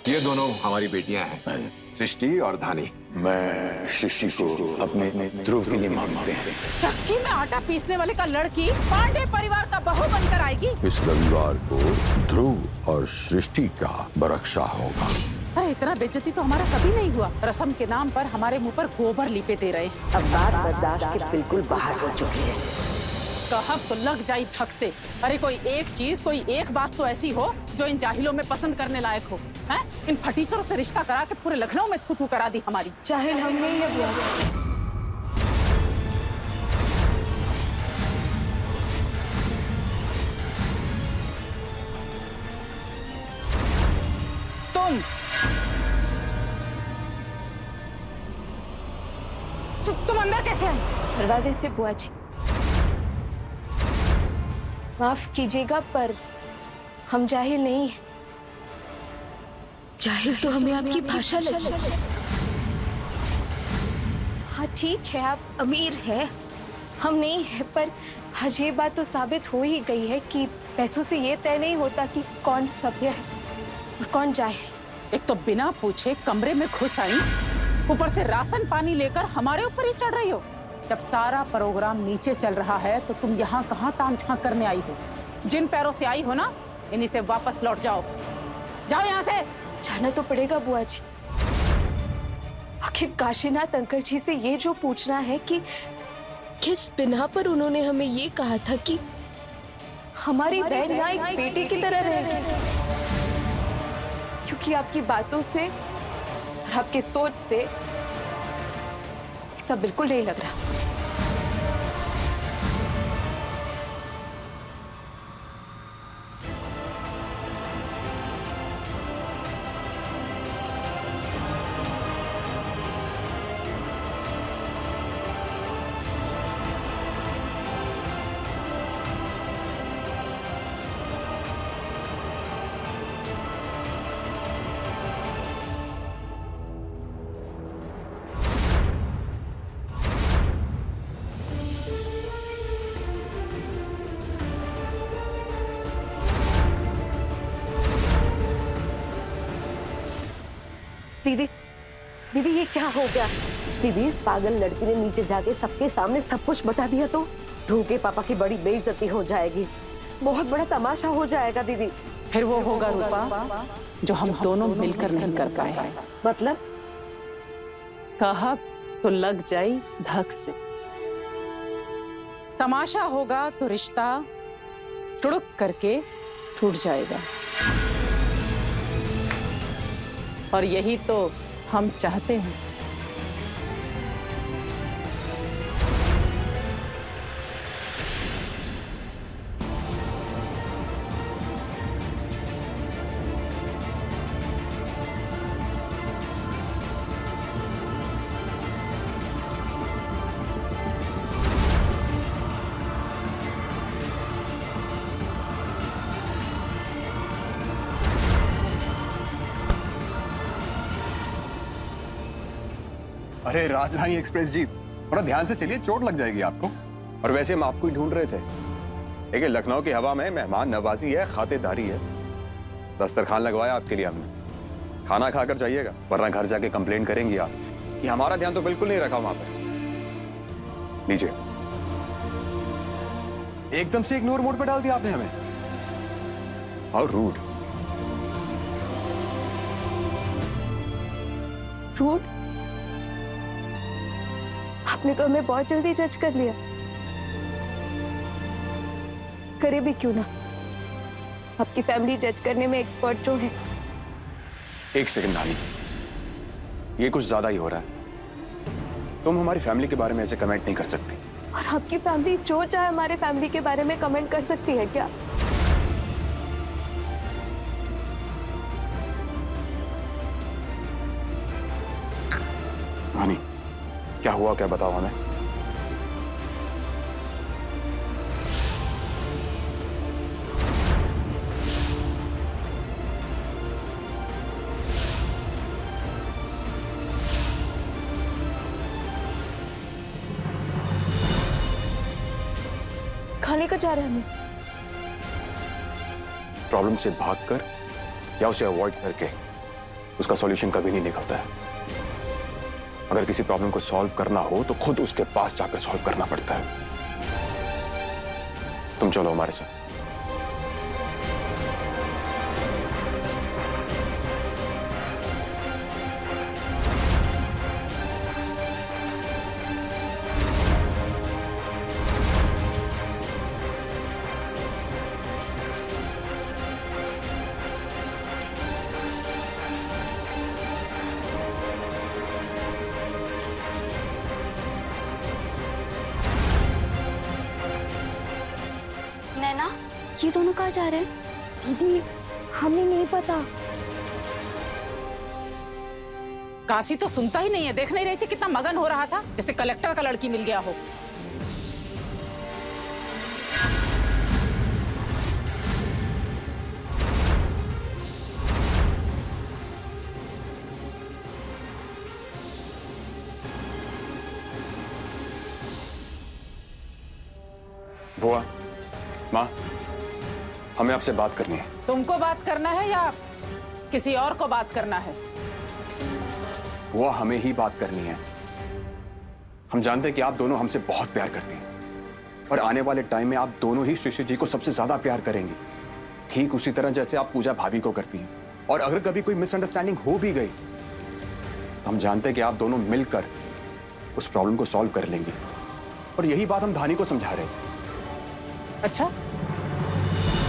ये दोनों हमारी बेटियां हैं, सृष्टि और धानी। मैं सृष्टि को अपने ध्रुव के लिए मांगते हैं। चक्की में आटा पीसने वाले का लड़की पांडे परिवार का बहू बनकर आएगी। इस रविवार को ध्रुव और सृष्टि का बरक्षा होगा। अरे इतना बेइज्जती तो हमारा कभी नहीं हुआ। रस्म के नाम पर हमारे मुंह पर गोबर लीपे दे रहे हैं। अब बात बर्दाश्त के बिल्कुल बाहर हो चुकी है। कहब तो लग जाई थक से। अरे कोई एक चीज, कोई एक बात तो ऐसी हो जो इन जाहिलों में पसंद करने लायक हो। हैं? इन फटीचरों से रिश्ता करा के पूरे लखनऊ में थू-थू करा दी हमारी। जाहिल हम नहीं है बुआ जी। तुम अंदर कैसे आए? दरवाजे से बुआ जी। माफ कीजिएगा पर हम जाहिल नहीं हैं। जाहिल तो हमें आपकी भाषा लगी। हाँ ठीक है, आप अमीर हैं, हम नहीं है, पर आज ये बात तो साबित हो ही गई है कि पैसों से ये तय नहीं होता कि कौन सभ्य है और कौन जाहिल। एक तो बिना पूछे कमरे में घुस आई, ऊपर से राशन पानी लेकर हमारे ऊपर ही चढ़ रही हो। जब सारा प्रोग्राम नीचे चल रहा है तो तुम यहाँ कहाँ ताम झांक करने आई हो? जिन पैरों से आई हो ना, इन्हीं से वापस लौट जाओ। जाओ यहाँ से। जाना तो पड़ेगा बुआ जी। आखिर काशीनाथ अंकल जी से ये जो पूछना है कि किस बिना पर उन्होंने हमें ये कहा था कि हमारी बहन यहाँ एक बेटी की तरह रहेगी, क्योंकि आपकी बातों से और आपकी सोच से ऐसा बिल्कुल नहीं लग रहा। दीदी, दीदी ये क्या हो गया? दीदी इस पागल लड़की ने नीचे जाके सबके सामने सब कुछ बता दिया तो ध्रुव के पापा की बड़ी बेइज्जती हो जाएगी, बहुत बड़ा तमाशा हो जाएगा दीदी। फिर वो होगा रूपा जो हम दोनों मिलकर नहीं कर पाए। मतलब? कहब तो लग जाई धक से। तमाशा होगा तो रिश्ता टुड़ुक करके टूट जाएगा, और यही तो हम चाहते हैं। अरे राजधानी एक्सप्रेस जी, थोड़ा ध्यान से चलिए, चोट लग जाएगी आपको। और वैसे हम आपको ही ढूंढ रहे थे। देखिए लखनऊ की हवा में मेहमान नवाजी है, खातिरदारी है। दस्तरखान लगवाया आपके लिए हमने, खाना खाकर जाइएगा, वरना घर जाके कंप्लेंट करेंगी आप कि हमारा ध्यान तो बिल्कुल नहीं रखा वहां पे। लीजिए। एकदम से इग्नोर मोड पे डाल दिया आपने हमें। How rude. रूड? आपने तो हमें बहुत जल्दी जज कर लिया। करे भी क्यों ना, आपकी फैमिली जज करने में एक्सपर्ट जो है। एक सेकंड नानी, ये कुछ ज्यादा ही हो रहा है। तुम हमारी फैमिली के बारे में ऐसे कमेंट नहीं कर सकती। और आपकी फैमिली जो चाहे हमारे फैमिली के बारे में कमेंट कर सकती है क्या? नानी क्या हुआ, क्या बताओ हमें। खाने का जा रहे हैं हमें। प्रॉब्लम से भागकर या उसे अवॉइड करके उसका सॉल्यूशन कभी नहीं निकलता है। अगर किसी प्रॉब्लम को सॉल्व करना हो तो खुद उसके पास जाकर सॉल्व करना पड़ता है। तुम चलो हमारे साथ। नैना, ये दोनों कहाँ जा रहे हैं? दीदी हमें नहीं पता। काशी तो सुनता ही नहीं है, देख नहीं रही थी कितना मगन हो रहा था, जैसे कलेक्टर का लड़की मिल गया हो। बुआ, माँ, हमें आपसे बात करनी है। तुमको बात करना है या किसी और को बात करना है? बुआ, हमें ही बात करनी है। हम जानते हैं कि आप दोनों हमसे बहुत प्यार करती हैं और आने वाले टाइम में आप दोनों ही सृष्टि जी को सबसे ज्यादा प्यार करेंगी, ठीक उसी तरह जैसे आप पूजा भाभी को करती हैं। और अगर कभी कोई मिसअंडरस्टैंडिंग हो भी गई तो हम जानते हैं कि आप दोनों मिलकर उस प्रॉब्लम को सॉल्व कर लेंगी। और यही बात हम धानी को समझा रहे थे। अच्छा,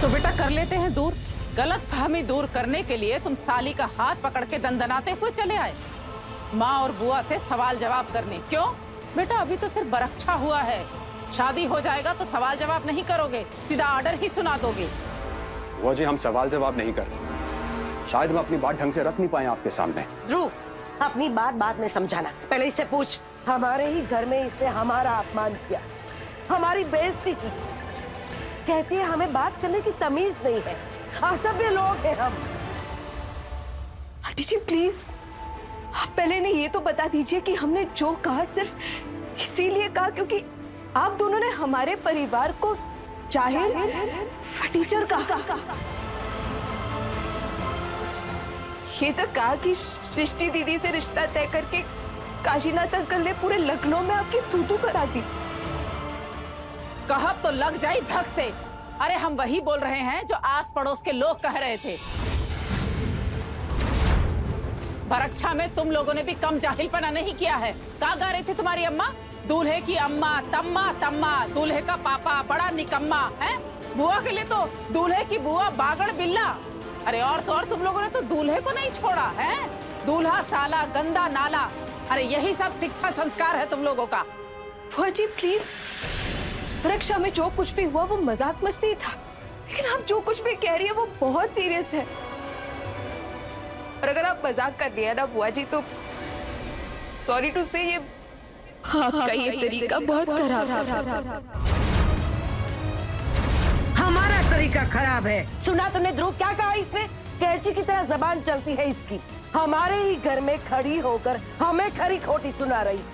तो बेटा कर लेते हैं दूर। गलत फहमी दूर करने के लिए तुम साली का हाथ पकड़ के दंदनाते हुए चले आए माँ और बुआ से सवाल जवाब करने। क्यों बेटा, अभी तो सिर्फ बरक्षा हुआ है, शादी हो जाएगा तो सवाल जवाब नहीं करोगे, सीधा ऑर्डर ही सुना दोगे। बुआ जी, हम सवाल जवाब नहीं कर रहे, शायद हम अपनी बात ढंग से रख नहीं पाए आपके सामने। ध्रुव, अपनी बात बाद में समझाना, पहले इससे पूछ। हमारे ही घर में इसने हमारा अपमान किया, हमारी बेइज्जती की। कहती है हमें बात करने की तमीज नहीं है, असभ्य लोग हैं हम। आंटी जी प्लीज, आप पहले ने ये तो बता दीजिए कि हमने जो कहा सिर्फ इसीलिए कहा क्योंकि आप दोनों ने हमारे परिवार को जाहिर फटीचर कहा। ये तो कहा कि सृष्टि दीदी से रिश्ता तय करके काशीनाथ अंकल ने पूरे लखनऊ में आपकी थूथू करा दी। कहब तो लग जाई धक से। अरे हम वही बोल रहे हैं जो आस पड़ोस के लोग कह रहे थे। बरक्षा में तुम लोगों ने भी कम जाहिलपना नहीं किया है। कहा गा रही थी तुम्हारी अम्मा? दूल्हे की अम्मा तम्मा तम्मा, दूल्हे का पापा बड़ा निकम्मा है। बुआ के लिए तो दूल्हे की बुआ बागड़ बिल्ला। अरे और तो और तुम लोगों ने तो दूल्हे को नहीं छोड़ा है, दूल्हा साला गंदा नाला। अरे यही सब शिक्षा संस्कार है तुम लोगों का। बुआ जी प्लीज, रक्षा में जो कुछ भी हुआ वो मजाक मस्ती था, लेकिन आप जो कुछ भी कह रही है वो बहुत सीरियस है। और अगर आप मजाक कर रही है ना बुआ जी, तो सॉरी टू से ये आपका ये तरीका बहुत खराब है। हमारा तरीका खराब है। सुना तुमने ध्रुव क्या कहा इसने? कैची की तरह जबान चलती है इसकी। हमारे ही घर में खड़ी होकर हमें खरी खोटी सुना रही है।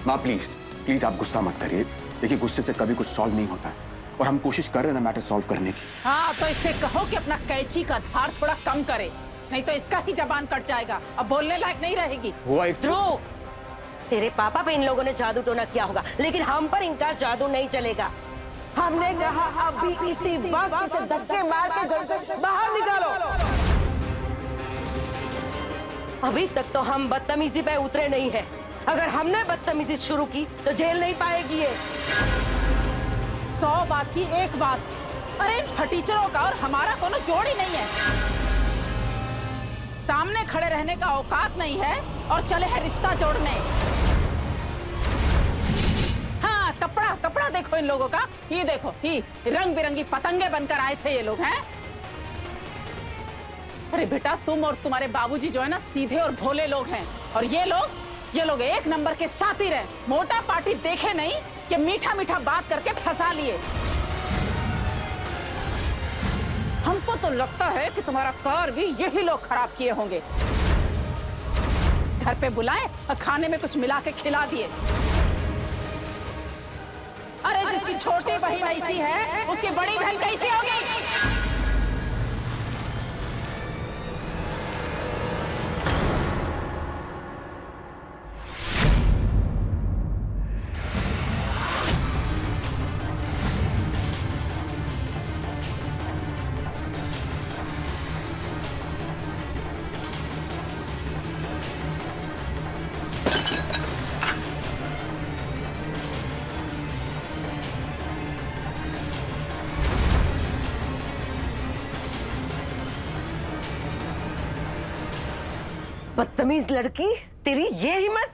माँ प्लीज प्लीज आप गुस्सा मत करिए। देखिए, गुस्से से कभी कुछ सॉल्व नहीं होता है और हम कोशिश कर रहे हैं ना मैटर सॉल्व करने की। हाँ तो इससे कहो कि अपना कैची का धार थोड़ा कम करे, नहीं तो इसका ही जबान कट जाएगा, अब बोलने लायक नहीं रहेगी। हुआ एक ध्रुव, तेरे पापा पे इन लोगों ने जादू टोना किया होगा, लेकिन हम पर इनका जादू नहीं चलेगा। हमने कहा अभी इसी वक्त इसे धक्के मार के घर से बाहर निकालो। अभी तक तो हम बदतमीजी पे उतरे नहीं हैं। अगर हमने बदतमीजी शुरू की तो झेल नहीं पाएगी ये। 100 बात की एक बात। अरे इन फटीचरों का और हमारा कोनो जोड़ ही नहीं है। सामने खड़े रहने का औकात नहीं है और चले हैं रिश्ता जोड़ने। हाँ, कपड़ा कपड़ा देखो इन लोगों का, ये देखो, ये रंग बिरंगी पतंगे बनकर आए थे ये लोग हैं। अरे बेटा, तुम और तुम्हारे बाबूजी जो है ना सीधे और भोले लोग हैं, और ये लोग एक नंबर के सातिर हैं। मोटा पार्टी देखे नहीं कि मीठा मीठा बात करके फंसा लिए। हमको तो लगता है कि तुम्हारा कार भी यही लोग खराब किए होंगे। घर पे बुलाए और खाने में कुछ मिला के खिला दिए। अरे जिसकी छोटी बहन ऐसी है, उसकी बड़ी बहन कैसी होगी? बदतमीज लड़की, तेरी ये हिम्मत।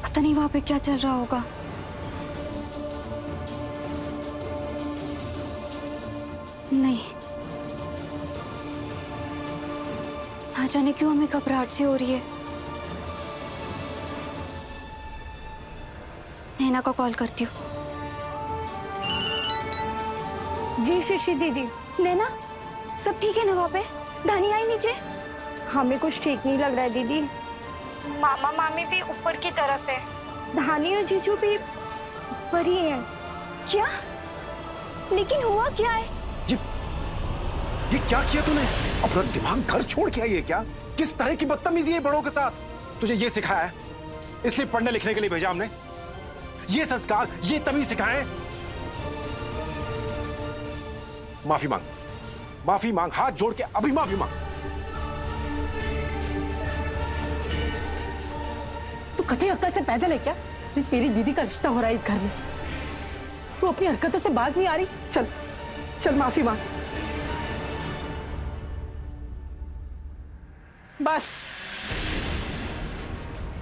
पता नहीं वहां पे क्या चल रहा होगा। नहीं, ना जाने क्यों हमें घबराहट सी हो रही है। नैना को कॉल करती हूँ। जी शशि दीदी। नैना, सब ठीक है ना वहाँ पे? धानी आई नीचे? हमें कुछ ठीक नहीं लग रहा है दीदी। मामा मामी भी ऊपर की तरफ है, धानी और जीजू भी ऊपर ही है। क्या? लेकिन हुआ क्या है? ये क्या किया तूने? अपना दिमाग घर छोड़ के आई है क्या? किस तरह की बदतमीजी है बड़ों के साथ? तुझे ये सिखाया है, इसलिए पढ़ने लिखने के लिए भेजा हमने? ये संस्कार, ये तमीज सिखाए? माफी मांग, माफी मांग, हाथ जोड़ के अभी माफी मांग। तू कथे अक्कल से पैदल है क्या? तेरी दीदी का रिश्ता हो रहा है इस घर में, तू अपनी हरकतों से बाज नहीं आ रही? चल चल माफी मांग। बस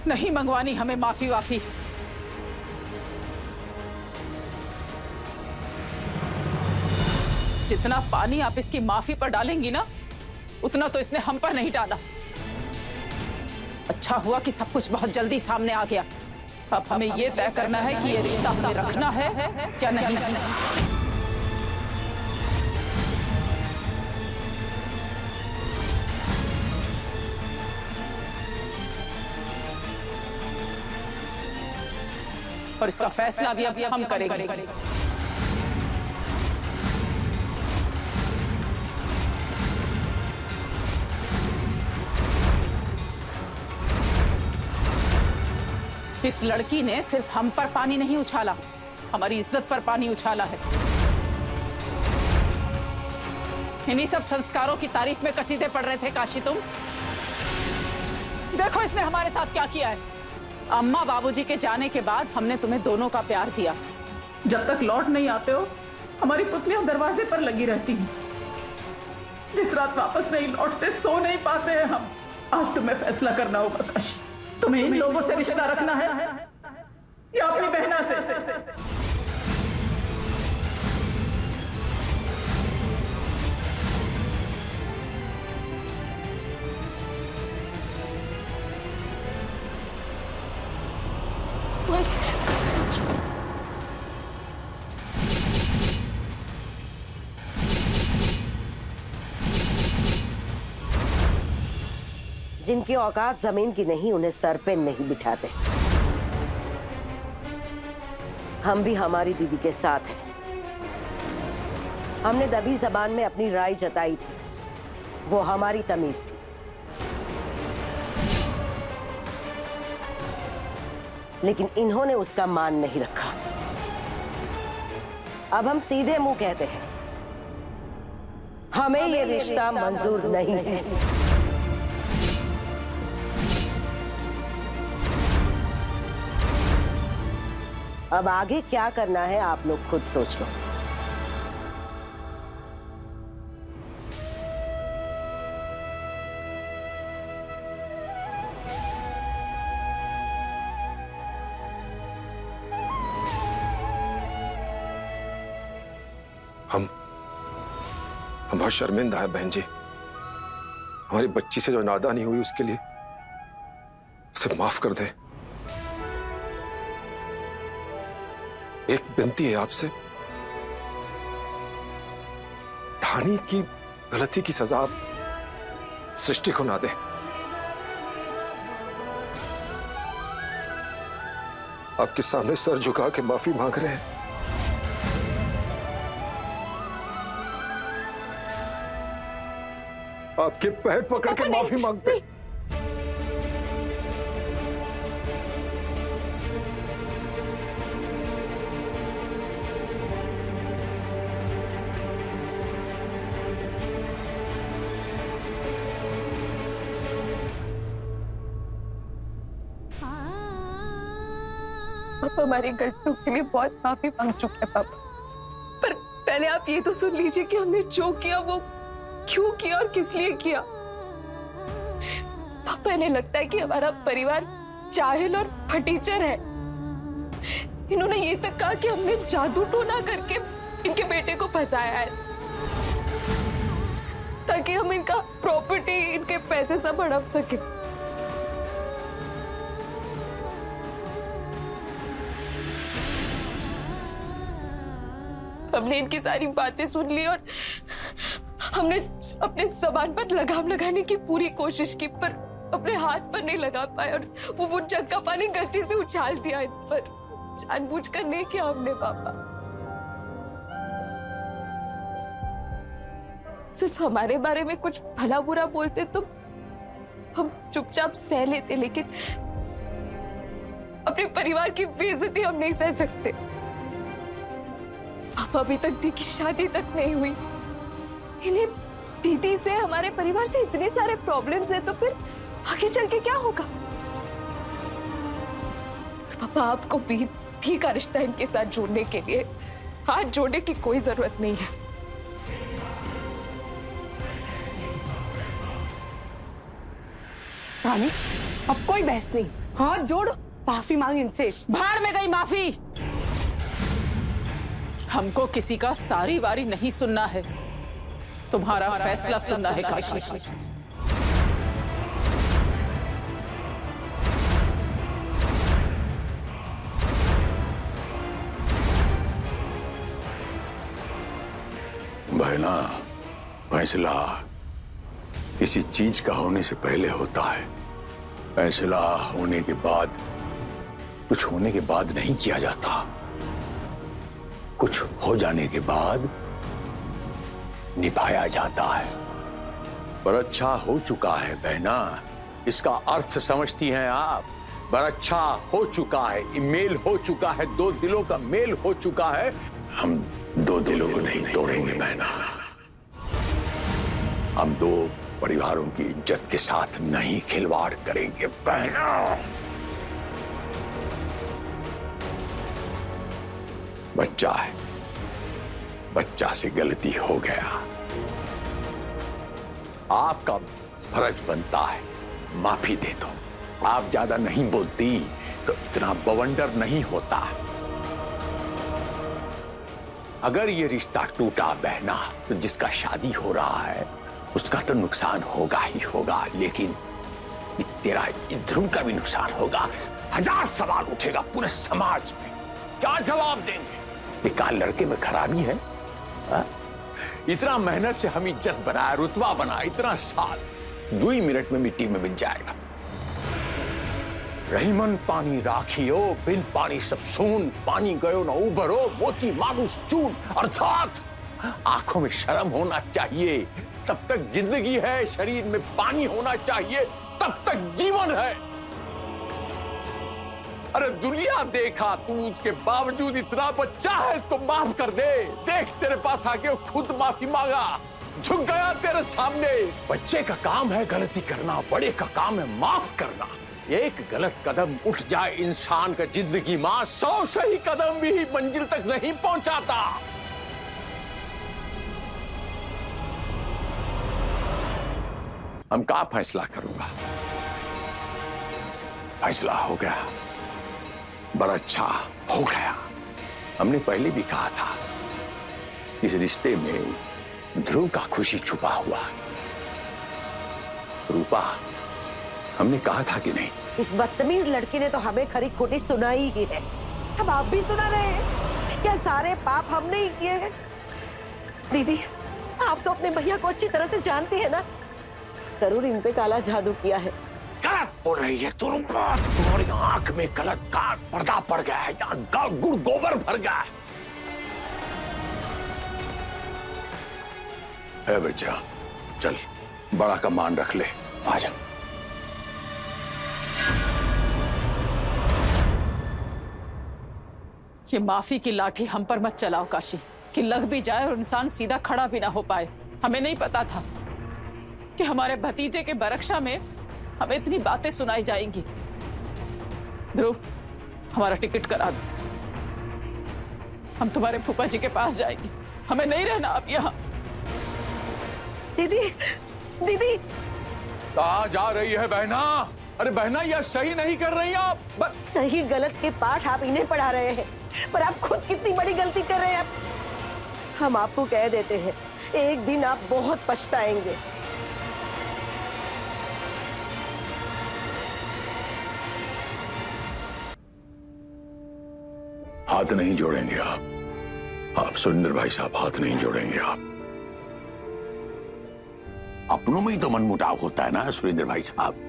नहीं मंगवानी हमें माफी वाफी। जितना पानी आप इसकी माफी पर डालेंगी ना, उतना तो इसने हम पर नहीं डाला। अच्छा हुआ कि सब कुछ बहुत जल्दी सामने आ गया। अब हमें ये तय करना है कि ये रिश्ता हमें रखना है क्या नहीं। और इसका फैसला भी अब हम करेंगे। इस लड़की ने सिर्फ हम पर पानी नहीं उछाला, हमारी इज्जत पर पानी उछाला है। इन्हीं सब संस्कारों की तारीफ में कसीदे पढ़ रहे थे काशी तुम। देखो इसने हमारे साथ क्या किया है। अम्मा बाबूजी के जाने के बाद हमने तुम्हें दोनों का प्यार दिया। जब तक लौट नहीं आते हो, हमारी पुतलियां दरवाजे पर लगी रहती हैं। जिस रात वापस नहीं लौटते, सो नहीं पाते हैं हम। आज तुम्हें फैसला करना होगा काशी, तुम्हें इन लोगों से रिश्ता रखना है या अपनी बहना से? जिनकी औकात जमीन की नहीं, उन्हें सर पे नहीं बिठाते। हम भी हमारी दीदी के साथ हैं। हमने दबी जबान में अपनी राय जताई थी, वो हमारी तमीज थी। लेकिन इन्होंने उसका मान नहीं रखा। अब हम सीधे मुंह कहते हैं, हमें ये रिश्ता मंजूर नहीं है। अब आगे क्या करना है आप लोग खुद सोच लो। हम बहुत शर्मिंदा है बहन जी। हमारी बच्ची से जो नादानी हुई उसके लिए उसे माफ कर दे। एक विनती है आपसे, धानी की गलती की सजा सृष्टि को ना दे। आपके सामने सर झुका के माफी मांग रहे हैं। आपके पैर पकड़ के माफी मांगते। हमारी गलतियों के लिए बहुत माफी मांग चुके हैं पापा, पर पहले आप ये तो सुन लीजिए कि हमने जो किया वो क्यों किया और किस लिए किया। पापा, इन्हें लगता है कि हमारा परिवार जाहिल और फटीचर है। इन्होंने ये तक कहा कि हमने जादू टोना करके इनके बेटे को फंसाया है ताकि हम इनका प्रॉपर्टी, इनके पैसे सब हड़प सके। हमने इनकी सारी बातें सुन ली और हमने अपने जबान पर लगाम लगाने की पूरी कोशिश की, पर अपने हाथ पर नहीं लगा पाए और वो जग का पानी गलती से उछाल दिया इन पर। जानबूझकर नहीं किया हमने पापा। सिर्फ हमारे बारे में कुछ भला बुरा बोलते तो हम चुपचाप सह लेते, लेकिन अपने परिवार की बेइज्जती हम नहीं सह सकते। पापा, अभी तक दी की शादी तक नहीं हुई, इन्हें दीदी से, हमारे परिवार से इतने सारे प्रॉब्लम्स हैं, तो फिर आगे चल के क्या होगा? तो पापा, आपको भी दी का रिश्ता इनके साथ जोड़ने के लिए हाथ जोड़ने की कोई जरूरत नहीं है। रानी, अब कोई बहस नहीं, हाथ जोड़, माफी मांग इनसे। भाड़ में गई माफी। हमको किसी का सारी वारी नहीं सुनना है, तुम्हारा फैसला सुनना है काशी। बहना, फैसला किसी चीज का होने से पहले होता है। फैसला होने के बाद, कुछ होने के बाद नहीं किया जाता, कुछ हो जाने के बाद निभाया जाता है। बरच्छा हो चुका है बहना, इसका अर्थ समझती हैं आप? बरच्छा हो चुका है, मेल हो चुका है, दो दिलों का मेल हो चुका है। हम दो दिलों को नहीं तोड़ेंगे बहना, हम दो परिवारों की इज्जत के साथ नहीं खिलवाड़ करेंगे बहना। बच्चा है, बच्चा से गलती हो गया, आपका फर्ज बनता है माफी दे दो। आप ज्यादा नहीं बोलती तो इतना बवंडर नहीं होता। अगर ये रिश्ता टूटा बहना तो जिसका शादी हो रहा है उसका तो नुकसान होगा ही होगा, लेकिन तेरा ध्रुव का भी नुकसान होगा। हजार सवाल उठेगा पूरे समाज में, क्या जवाब देंगे? बेकार लड़के में खराबी है? इतना मेहनत से हम इज्जत बनाया, रुतबा बनाया, इतना साल 2 मिनट में मिट्टी में मिल जाएगा। रहीमन पानी राखियो, बिन पानी सब सून, पानी गयो न उबरो, मोती मानुस चून। अर्थात आंखों में शर्म होना चाहिए तब तक जिंदगी है, शरीर में पानी होना चाहिए तब तक जीवन है। अरे दुनिया देखा तू, उसके बावजूद इतना बच्चा है, इसको माफ कर दे। देख तेरे पास आके खुद माफी मांगा, झुक गया तेरे सामने। बच्चे का काम है गलती करना, बड़े का काम है माफ करना। एक गलत कदम उठ जाए इंसान का जिंदगी मां 100 सही कदम भी मंजिल तक नहीं पहुंचाता। हम क्या फैसला करूंगा? फैसला हो गया, बड़ा अच्छा हो गया। हमने पहले भी कहा था इस रिश्ते में ध्रुव का खुशी छुपा हुआ है। रूपा, हमने कहा था कि नहीं? इस बदतमीज लड़की ने तो हमें खरी खोटी सुनाई ही है। अब आप भी सुना रहे हैं? क्या सारे पाप हमने ही किए हैं? दीदी, आप तो अपने भैया को अच्छी तरह से जानती है ना, जरूर इन पे काला जादू किया है। गलत बोल रही है तू रूपा, तुम्हारी आंख में गलत का पर्दा पड़ गया है, यहाँ गुड़ गोबर भर गया है। बच्चा चल, बड़ा का मान रख ले, आ जा। ये माफी की लाठी हम पर मत चलाओ काशी, कि लग भी जाए और इंसान सीधा खड़ा भी ना हो पाए। हमें नहीं पता था कि हमारे भतीजे के बरक्षा में हमें इतनी बातें सुनाई जाएंगी। ध्रुव, हमारा टिकट करा दो। हम तुम्हारे फूफा जी के पास जाएंगे, हमें नहीं रहना अब यहाँ। दीदी, दीदी, कहाँ जा रही है बहना? अरे बहना, यह सही नहीं कर रही आप। सही गलत के पाठ आप इन्हें पढ़ा रहे हैं, पर आप खुद कितनी बड़ी गलती कर रहे हैं। हम आपको कह देते हैं, एक दिन आप बहुत पछताएंगे। हाथ नहीं जोड़ेंगे आप सुरेंद्र भाई साहब, हाथ नहीं जोड़ेंगे आप। अपनों में ही तो मनमुटाव होता है ना सुरेंद्र भाई साहब।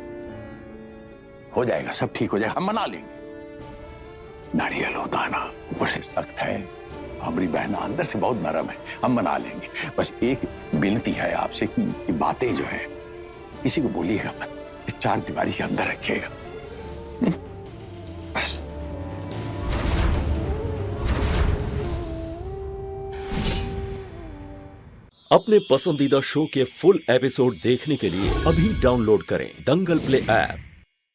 हो जाएगा, सब ठीक हो जाएगा, हम मना लेंगे। नारियल होता है ना, ऊपर से सख्त है, हमारी बहन अंदर से बहुत नरम है, हम मना लेंगे। बस एक विनती है आपसे कि ये बातें जो है किसी को बोलिएगा मत, चार दीवारी के अंदर रखिएगा बस। अपने पसंदीदा शो के फुल एपिसोड देखने के लिए अभी डाउनलोड करें दंगल प्ले ऐप।